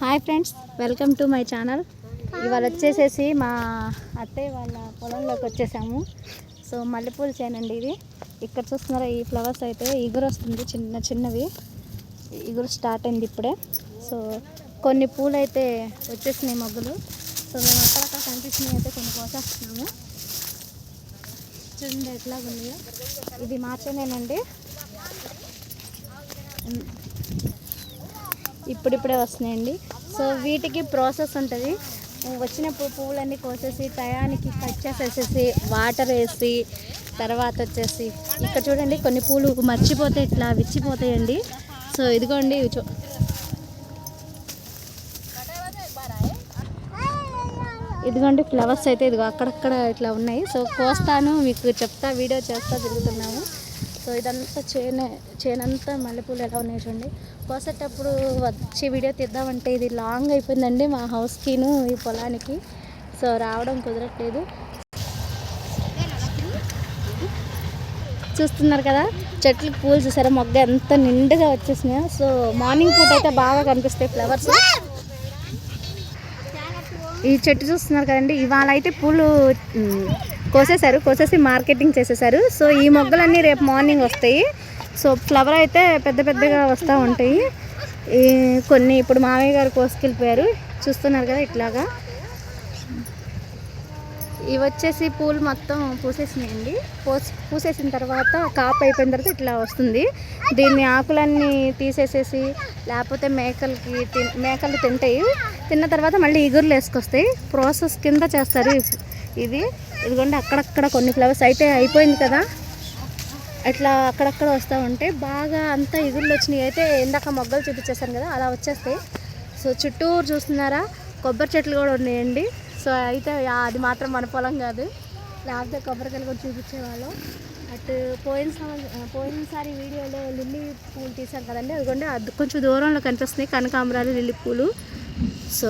Hi friends, welcome to my channel. ఇవాళ వచ్చేసేసి మా అత్తయ్య వాళ్ళ పొలంలోకి వచ్చేసాము. సో మల్లెపూలు చేనండి ఇది. ఇక్కడ చూస్తున్నారా, ఈ ఫ్లవర్స్ అయితే ఇగురు వస్తుంది, చిన్న చిన్నవి ఇగురు స్టార్ట్ అయింది ఇప్పుడే. సో కొన్ని పూలు అయితే వచ్చేసినాయి మొగ్గలు. సో మేము అక్కడక్కడ కనిపించినవి అయితే కొన్ని కోసేస్తున్నాము. చూడండి ఎట్లా ఉన్నాయో. ఇది మార్చేనేనండి, ఇప్పుడిప్పుడే వస్తున్నాయండి. సో వీటికి ప్రాసెస్ ఉంటుంది. వచ్చినప్పుడు పువ్వులన్నీ కోసేసి టయానికి కట్ చేసేసేసి వాటర్ వేసి తర్వాత వచ్చేసి ఇక్కడ చూడండి కొన్ని పూలు మర్చిపోతే ఇట్లా విచ్చిపోతాయండి. సో ఇదిగోండి ఇదిగోండి ఫ్లవర్స్ అయితే ఇదిగో అక్కడక్కడ ఇట్లా ఉన్నాయి. సో కోస్తాను, మీకు చెప్తా, వీడియో చేస్తా తిరుగుతున్నాము. సో ఇదంతా చేనంతా మల్లెపూలు ఎలా ఉన్నాయి చూడండి. కోసేటప్పుడు వచ్చి వీడియో తీద్దామంటే ఇది లాంగ్ అయిపోయిందండి మా హౌస్కిను ఈ పొలానికి. సో రావడం కుదరట్లేదు. చూస్తున్నారు కదా చెట్లకు పూలు చూసారా, మొగ్గ ఎంత నిండుగా వచ్చేసినాయో. సో మార్నింగ్ పూట అయితే బాగా కనిపిస్తాయి ఫ్లవర్స్. ఈ చెట్టు చూస్తున్నారు కదండి, ఇవాళ అయితే పూలు కోసేసి మార్కెటింగ్ చేసేసారు. సో ఈ మొగ్గలన్నీ రేపు మార్నింగ్ వస్తాయి. సో ఫ్లవర్ అయితే పెద్ద పెద్దగా వస్తూ ఉంటాయి. కొన్ని ఇప్పుడు మామయ్య గారు కోసుకెళ్ళిపోయారు, చూస్తున్నారు కదా ఇట్లాగా. ఇవి వచ్చేసి పూలు మొత్తం పూసేసినాయండి. పూసేసిన తర్వాత కాపు అయిపోయిన తర్వాత ఇట్లా వస్తుంది. దీన్ని ఆకులన్నీ తీసేసేసి లేకపోతే మేకలు తింటాయి. తిన్న తర్వాత మళ్ళీ ఇగురులు వేసుకొస్తాయి. ప్రాసెస్ కింద చేస్తారు ఇది. ఇదిగోండి అక్కడక్కడ కొన్ని ఫ్లవర్స్ అయితే అయిపోయింది కదా, అట్లా అక్కడక్కడ వస్తూ ఉంటే బాగా అంతా ఇగురులు వచ్చినాయి. అయితే ఇందాక మొగ్గలు చూపించేసాను కదా, అలా వచ్చేస్తాయి. సో చుట్టూరు చూస్తున్నారా, కొబ్బరి చెట్లు కూడా ఉన్నాయండి. సో అయితే అది మాత్రం మన పొలం కాదు, లేకపోతే కొబ్బరికాయలు కూడా చూపించేవాళ్ళం. అటు పోయినసారి వీడియోలో లిల్లీ పూలు తీసాం కదండి, అదిగోండి అది కొంచెం దూరంలో కనిపిస్తున్నాయి కనకాంబరాలు, లిల్లీ పూలు. సో